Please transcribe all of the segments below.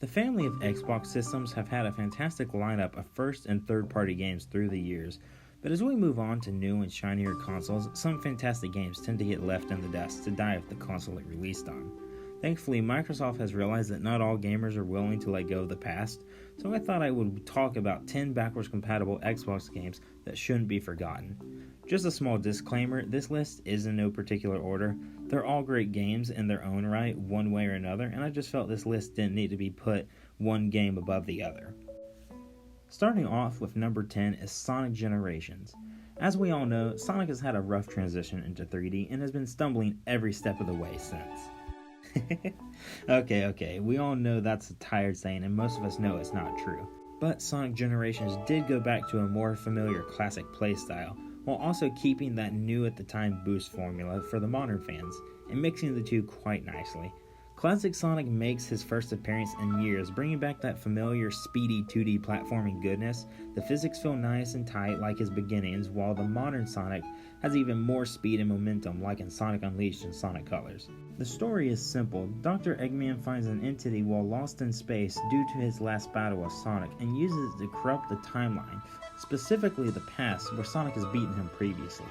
The family of Xbox systems have had a fantastic lineup of first and third party games through the years, but as we move on to new and shinier consoles, some fantastic games tend to get left in the dust to die with the console it released on. Thankfully, Microsoft has realized that not all gamers are willing to let go of the past, so I thought I would talk about 10 backwards compatible Xbox games that shouldn't be forgotten. Just a small disclaimer, this list is in no particular order. They're all great games in their own right, one way or another, and I just felt this list didn't need to be put one game above the other. Starting off with number 10 is Sonic Generations. As we all know, Sonic has had a rough transition into 3D and has been stumbling every step of the way since. Okay, we all know that's a tired saying and most of us know it's not true. But Sonic Generations did go back to a more familiar classic playstyle, while also keeping that new at the time boost formula for the modern fans, and mixing the two quite nicely. Classic Sonic makes his first appearance in years, bringing back that familiar speedy 2D platforming goodness. The physics feel nice and tight like his beginnings, while the modern Sonic has even more speed and momentum like in Sonic Unleashed and Sonic Colors. The story is simple. Dr. Eggman finds an entity while lost in space due to his last battle with Sonic and uses it to corrupt the timeline, specifically the past where Sonic has beaten him previously.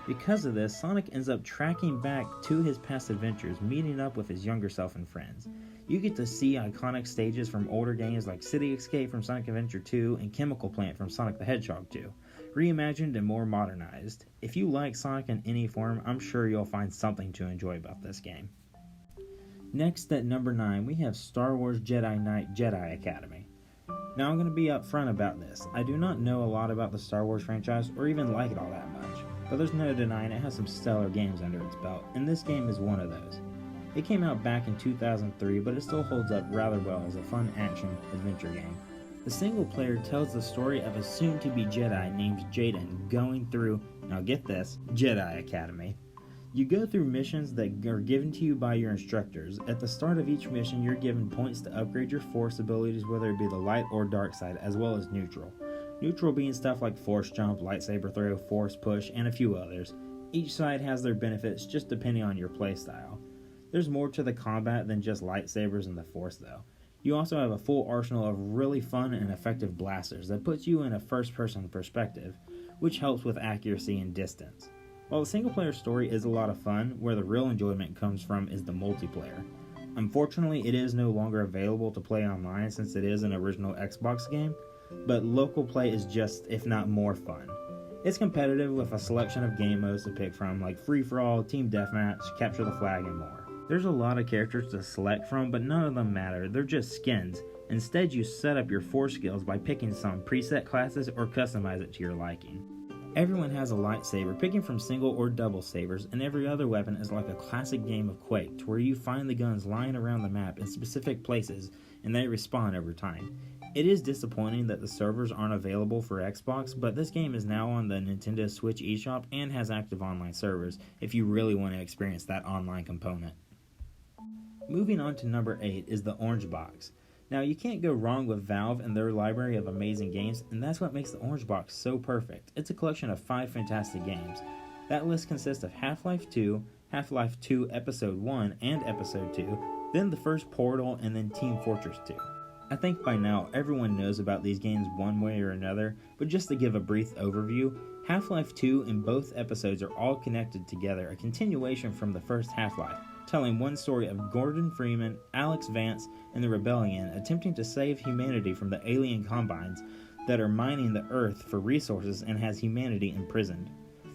Because of this, Sonic ends up tracking back to his past adventures, meeting up with his younger self and friends. You get to see iconic stages from older games like City Escape from Sonic Adventure 2 and Chemical Plant from Sonic the Hedgehog 2, reimagined and more modernized. If you like Sonic in any form, I'm sure you'll find something to enjoy about this game. Next at number 9, we have Star Wars Jedi Knight Jedi Academy. Now I'm going to be upfront about this. I do not know a lot about the Star Wars franchise or even like it all that much, but there's no denying it has some stellar games under its belt, and this game is one of those. It came out back in 2003, but it still holds up rather well as a fun action adventure game. The single player tells the story of a soon-to-be Jedi named Jaden going through, now get this, Jedi Academy. You go through missions that are given to you by your instructors. At the start of each mission, you're given points to upgrade your Force abilities, whether it be the light or dark side, as well as neutral. Neutral being stuff like Force Jump, Lightsaber Throw, Force Push, and a few others. Each side has their benefits just depending on your playstyle. There's more to the combat than just lightsabers and the Force though. You also have a full arsenal of really fun and effective blasters that puts you in a first-person perspective, which helps with accuracy and distance. While the single-player story is a lot of fun, where the real enjoyment comes from is the multiplayer. Unfortunately, it is no longer available to play online since it is an original Xbox game, but local play is just, if not more, fun. It's competitive with a selection of game modes to pick from, like free-for-all, team deathmatch, capture the flag, and more. There's a lot of characters to select from, but none of them matter, they're just skins. Instead, you set up your Force skills by picking some preset classes or customize it to your liking. Everyone has a lightsaber, picking from single or double sabers, and every other weapon is like a classic game of Quake, to where you find the guns lying around the map in specific places, and they respawn over time. It is disappointing that the servers aren't available for Xbox, but this game is now on the Nintendo Switch eShop and has active online servers if you really want to experience that online component. Moving on to number 8 is the Orange Box. Now, you can't go wrong with Valve and their library of amazing games, and that's what makes the Orange Box so perfect. It's a collection of 5 fantastic games. That list consists of Half-Life 2, Half-Life 2 Episode 1 and Episode 2, then the first Portal, and then Team Fortress 2. I think by now everyone knows about these games one way or another, but just to give a brief overview, Half-Life 2 and both episodes are all connected together, a continuation from the first Half-Life, telling one story of Gordon Freeman, Alex Vance, and the Rebellion attempting to save humanity from the alien combines that are mining the Earth for resources and has humanity imprisoned.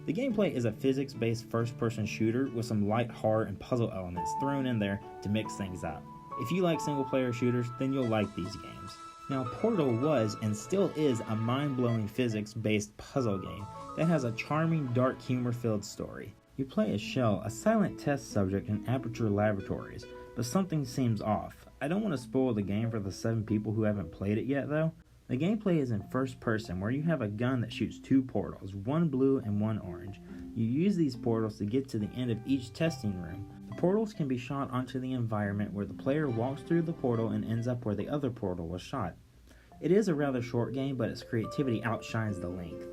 The gameplay is a physics-based first-person shooter with some light horror and puzzle elements thrown in there to mix things up. If you like single-player shooters, then you'll like these games. Now, Portal was and still is a mind-blowing physics-based puzzle game that has a charming, dark, humor-filled story. You play as Shell, a silent test subject in Aperture Laboratories, but something seems off. I don't want to spoil the game for the 7 people who haven't played it yet though. The gameplay is in first person, where you have a gun that shoots 2 portals, one blue and one orange. You use these portals to get to the end of each testing room. The portals can be shot onto the environment where the player walks through the portal and ends up where the other portal was shot. It is a rather short game, but its creativity outshines the length.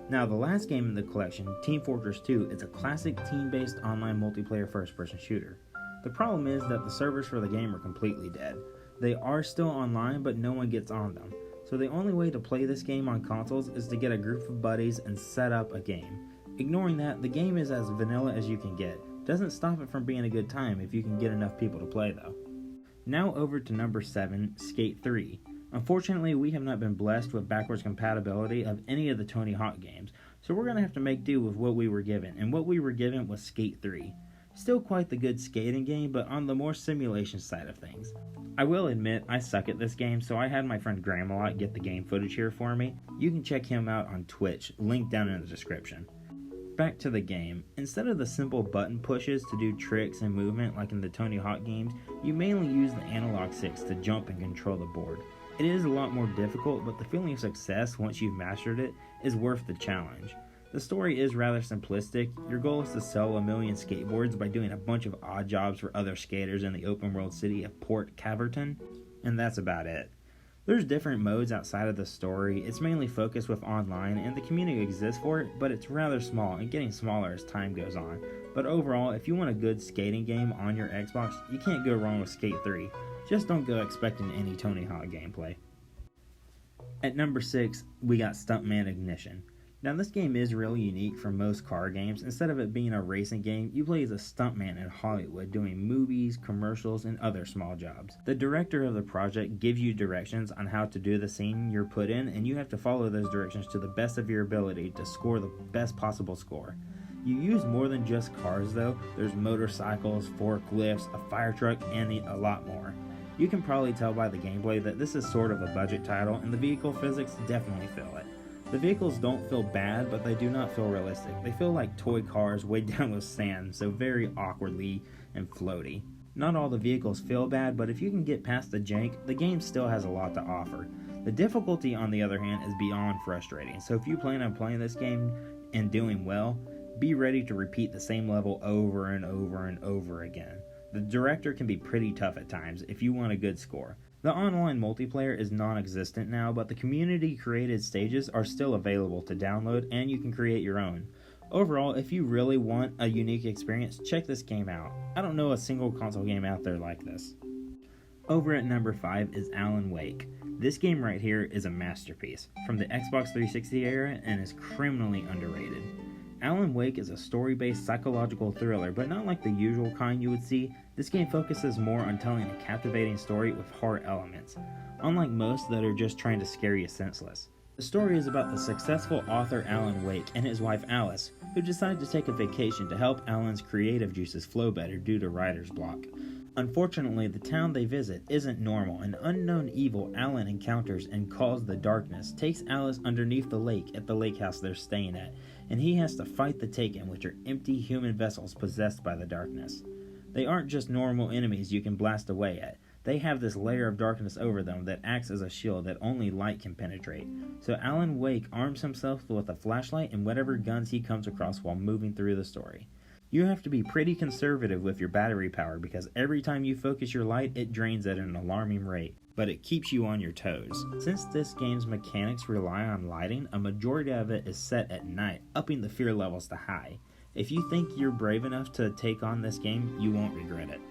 Now, the last game in the collection, Team Fortress 2, is a classic team-based online multiplayer first-person shooter. The problem is that the servers for the game are completely dead. They are still online, but no one gets on them. So the only way to play this game on consoles is to get a group of buddies and set up a game. Ignoring that, the game is as vanilla as you can get. Doesn't stop it from being a good time if you can get enough people to play though. Now over to number 7, Skate 3. Unfortunately, we have not been blessed with backwards compatibility of any of the Tony Hawk games, so we're going to have to make do with what we were given, and what we were given was Skate 3. Still quite the good skating game, but on the more simulation side of things. I will admit, I suck at this game, so I had my friend Grahamalot get the game footage here for me. You can check him out on Twitch, link down in the description. Back to the game. Instead of the simple button pushes to do tricks and movement like in the Tony Hawk games, you mainly use the analog sticks to jump and control the board. It is a lot more difficult, but the feeling of success once you've mastered it is worth the challenge. The story is rather simplistic. Your goal is to sell 1 million skateboards by doing a bunch of odd jobs for other skaters in the open world city of Port Caverton, and that's about it. There's different modes outside of the story. It's mainly focused with online, and the community exists for it, but it's rather small and getting smaller as time goes on. But overall, if you want a good skating game on your Xbox, you can't go wrong with Skate 3. Just don't go expecting any Tony Hawk gameplay. At number 6, we got Stuntman Ignition. Now this game is really unique from most car games. Instead of it being a racing game, you play as a stuntman in Hollywood doing movies, commercials, and other small jobs. The director of the project gives you directions on how to do the scene you're put in, and you have to follow those directions to the best of your ability to score the best possible score. You use more than just cars though. There's motorcycles, forklifts, a fire truck, and a lot more. You can probably tell by the gameplay that this is sort of a budget title, and the vehicle physics definitely feel it. The vehicles don't feel bad, but they do not feel realistic. They feel like toy cars weighed down with sand, so very awkwardly and floaty. Not all the vehicles feel bad, but if you can get past the jank, the game still has a lot to offer. The difficulty, on the other hand, is beyond frustrating, so if you plan on playing this game and doing well, be ready to repeat the same level over and over and over again. The director can be pretty tough at times if you want a good score. The online multiplayer is non-existent now, but the community-created stages are still available to download, and you can create your own. Overall, if you really want a unique experience, check this game out. I don't know a single console game out there like this. Over at number 5 is Alan Wake. This game right here is a masterpiece from the Xbox 360 era and is criminally underrated. Alan Wake is a story-based psychological thriller, but not like the usual kind you would see. This game focuses more on telling a captivating story with horror elements, unlike most that are just trying to scare you senseless. The story is about the successful author Alan Wake and his wife Alice, who decide to take a vacation to help Alan's creative juices flow better due to writer's block. Unfortunately, the town they visit isn't normal. An unknown evil Alan encounters and calls the Darkness takes Alice underneath the lake at the lake house they're staying at, and he has to fight the Taken, which are empty human vessels possessed by the Darkness. They aren't just normal enemies you can blast away at. They have this layer of darkness over them that acts as a shield that only light can penetrate. So Alan Wake arms himself with a flashlight and whatever guns he comes across while moving through the story. You have to be pretty conservative with your battery power because every time you focus your light, it drains at an alarming rate, but it keeps you on your toes. Since this game's mechanics rely on lighting, a majority of it is set at night, upping the fear levels to high. If you think you're brave enough to take on this game, you won't regret it.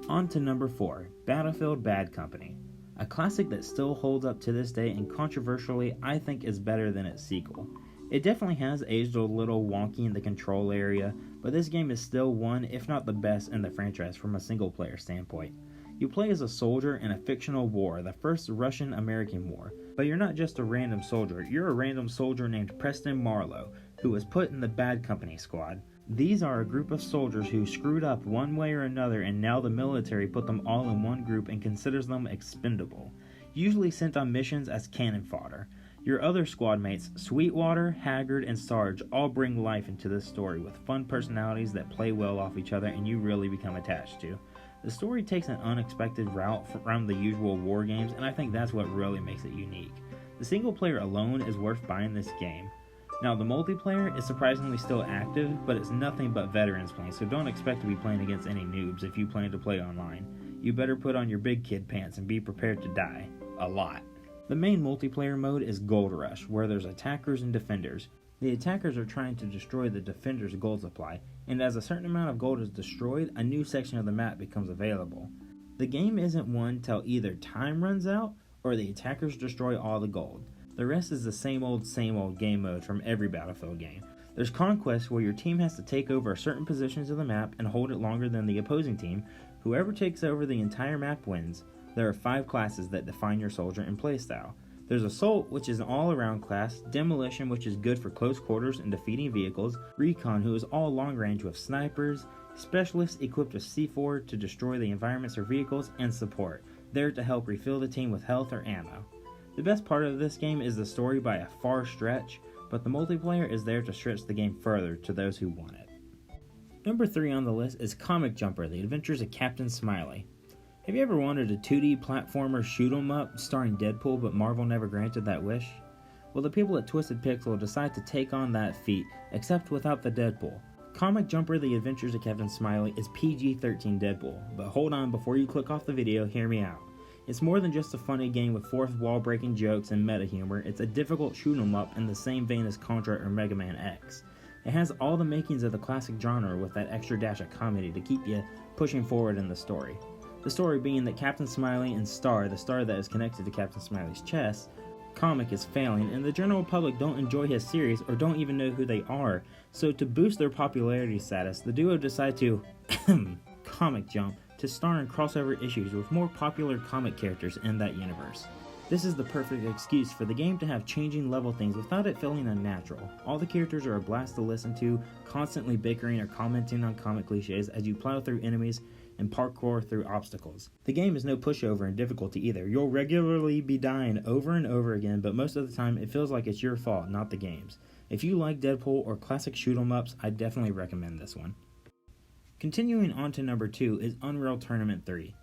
On to number 4, Battlefield Bad Company. A classic that still holds up to this day and controversially I think is better than its sequel. It definitely has aged a little wonky in the control area, but this game is still one, if not the best in the franchise from a single player standpoint. You play as a soldier in a fictional war, the first Russian-American war, but you're not just a random soldier, you're a random soldier named Preston Marlowe, who was put in the Bad Company squad. These are a group of soldiers who screwed up one way or another, and now the military put them all in one group and considers them expendable, usually sent on missions as cannon fodder. Your other squad mates, Sweetwater, Haggard, and Sarge, all bring life into this story with fun personalities that play well off each other and you really become attached to. The story takes an unexpected route from the usual war games, and I think that's what really makes it unique. The single player alone is worth buying this game. Now, the multiplayer is surprisingly still active, but it's nothing but veterans playing, so don't expect to be playing against any noobs if you plan to play online. You better put on your big kid pants and be prepared to die. A lot. The main multiplayer mode is Gold Rush, where there's attackers and defenders. The attackers are trying to destroy the defenders' gold supply, and as a certain amount of gold is destroyed, a new section of the map becomes available. The game isn't won till either time runs out or the attackers destroy all the gold. The rest is the same old game mode from every Battlefield game. There's Conquest, where your team has to take over certain positions of the map and hold it longer than the opposing team. Whoever takes over the entire map wins. There are 5 classes that define your soldier and playstyle. There's Assault, which is an all-around class, Demolition, which is good for close quarters and defeating vehicles, Recon, who is all long range with snipers, Specialist, equipped with C4 to destroy the environments or vehicles, and Support, there to help refill the team with health or ammo. The best part of this game is the story by a far stretch, but the multiplayer is there to stretch the game further to those who want it. Number 3 on the list is Comic Jumper: The Adventures of Captain Smiley. Have you ever wanted a 2D platformer shoot 'em up starring Deadpool, but Marvel never granted that wish? Well, the people at Twisted Pixel decide to take on that feat, except without the Deadpool. Comic Jumper: The Adventures of Captain Smiley is PG-13 Deadpool, but hold on, before you click off the video, hear me out. It's more than just a funny game with fourth wall breaking jokes and meta humor. It's a difficult shoot 'em up in the same vein as Contra or Mega Man X. It has all the makings of the classic genre with that extra dash of comedy to keep you pushing forward in the story. The story being that Captain Smiley and Star, the star that is connected to Captain Smiley's chest, comic is failing, and the general public don't enjoy his series or don't even know who they are. So to boost their popularity status, the duo decide to comic jump to star in crossover issues with more popular comic characters in that universe. This is the perfect excuse for the game to have changing level things without it feeling unnatural. All the characters are a blast to listen to, constantly bickering or commenting on comic cliches as you plow through enemies and parkour through obstacles. The game is no pushover in difficulty either. You'll regularly be dying over and over again, but most of the time it feels like it's your fault, not the game's. If you like Deadpool or classic shoot 'em ups, I definitely recommend this one. Continuing on to number 2 is Unreal Tournament 3.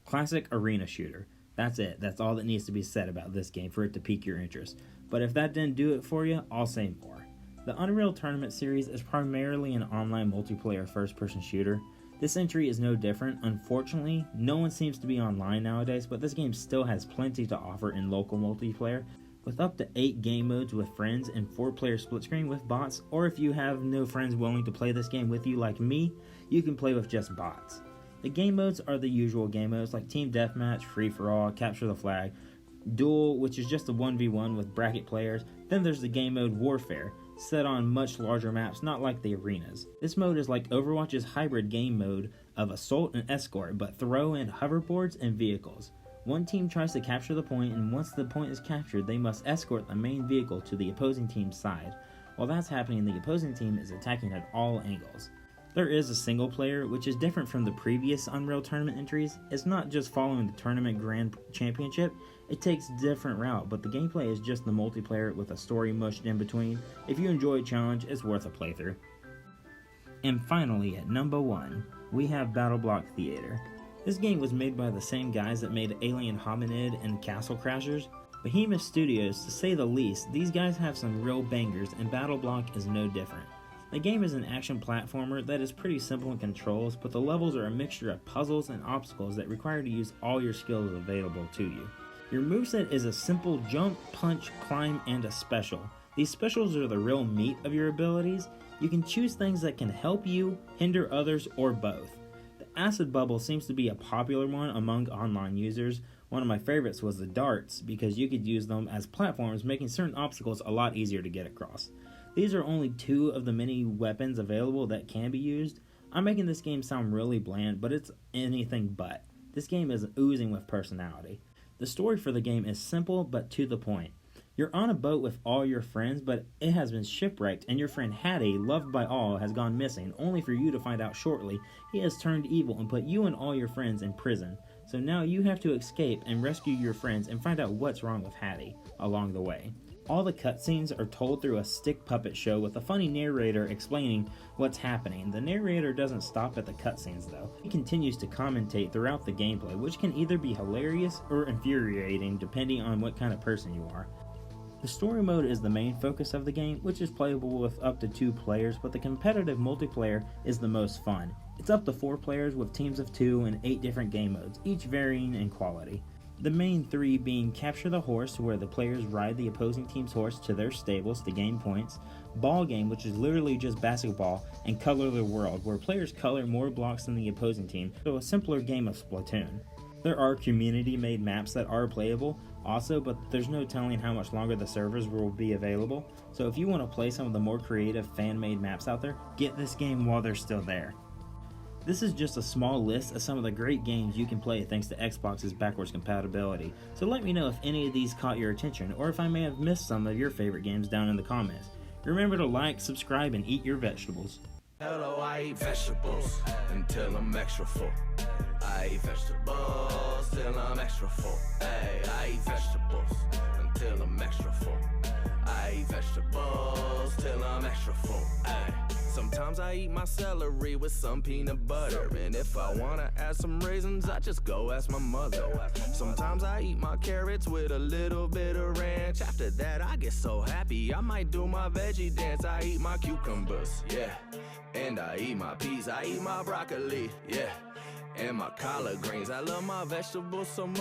Classic arena shooter. That's it. That's all that needs to be said about this game for it to pique your interest. But if that didn't do it for you, I'll say more. The Unreal Tournament series is primarily an online multiplayer first-person shooter. This entry is no different. Unfortunately, no one seems to be online nowadays, but this game still has plenty to offer in local multiplayer, with up to 8 game modes with friends and 4-player split screen with bots, or if you have no friends willing to play this game with you like me, you can play with just bots. The game modes are the usual game modes like Team Deathmatch, Free For All, Capture the Flag, Duel, which is just a 1v1 with bracket players. Then there's the game mode Warfare, set on much larger maps, not like the arenas. This mode is like Overwatch's hybrid game mode of Assault and Escort, but throw in hoverboards and vehicles. One team tries to capture the point, and once the point is captured, they must escort the main vehicle to the opposing team's side. While that's happening, the opposing team is attacking at all angles. There is a single player, which is different from the previous Unreal Tournament entries. It's not just following the Tournament Grand Championship, it takes a different route, but the gameplay is just the multiplayer with a story mushed in between. If you enjoy a challenge, it's worth a playthrough. And finally, at number 1, we have BattleBlock Theater. This game was made by the same guys that made Alien Hominid and Castle Crashers. Behemoth Studios, to say the least. These guys have some real bangers, and BattleBlock is no different. The game is an action platformer that is pretty simple in controls, but the levels are a mixture of puzzles and obstacles that require to use all your skills available to you. Your moveset is a simple jump, punch, climb, and a special. These specials are the real meat of your abilities. You can choose things that can help you, hinder others, or both. The acid bubble seems to be a popular one among online users. One of my favorites was the darts, because you could use them as platforms, making certain obstacles a lot easier to get across. These are only 2 of the many weapons available that can be used. I'm making this game sound really bland, but it's anything but. This game is oozing with personality. The story for the game is simple but to the point. You're on a boat with all your friends, but it has been shipwrecked, and your friend Hattie, loved by all, has gone missing, only for you to find out shortly he has turned evil and put you and all your friends in prison. So now you have to escape and rescue your friends and find out what's wrong with Hattie along the way. All the cutscenes are told through a stick puppet show with a funny narrator explaining what's happening. The narrator doesn't stop at the cutscenes though. He continues to commentate throughout the gameplay, which can either be hilarious or infuriating depending on what kind of person you are. The story mode is the main focus of the game, which is playable with up to 2 players, but the competitive multiplayer is the most fun. It's up to 4 players with teams of 2 and 8 different game modes, each varying in quality. The main 3 being Capture the Horse, where the players ride the opposing team's horse to their stables to gain points, Ball Game, which is literally just basketball, and Color the World, where players color more blocks than the opposing team, so a simpler game of Splatoon. There are community-made maps that are playable also, but there's no telling how much longer the servers will be available, so if you want to play some of the more creative fan-made maps out there, get this game while they're still there. This is just a small list of some of the great games you can play thanks to Xbox's backwards compatibility, so let me know if any of these caught your attention or if I may have missed some of your favorite games down in the comments. Remember to like, subscribe, and eat your vegetables. Hello, I eat vegetables until I'm extra full. I eat vegetables till I'm extra full. Hey, I eat vegetables until I'm extra full. I eat vegetables till I'm extra full. Hey. Sometimes I eat my celery with some peanut butter, and if I wanna add some raisins, I just go ask my mother. Sometimes I eat my carrots with a little bit of ranch. After that I get so happy I might do my veggie dance. I eat my cucumbers, yeah, and I eat my peas. I eat my broccoli, yeah, and my collard greens. I love my vegetables so much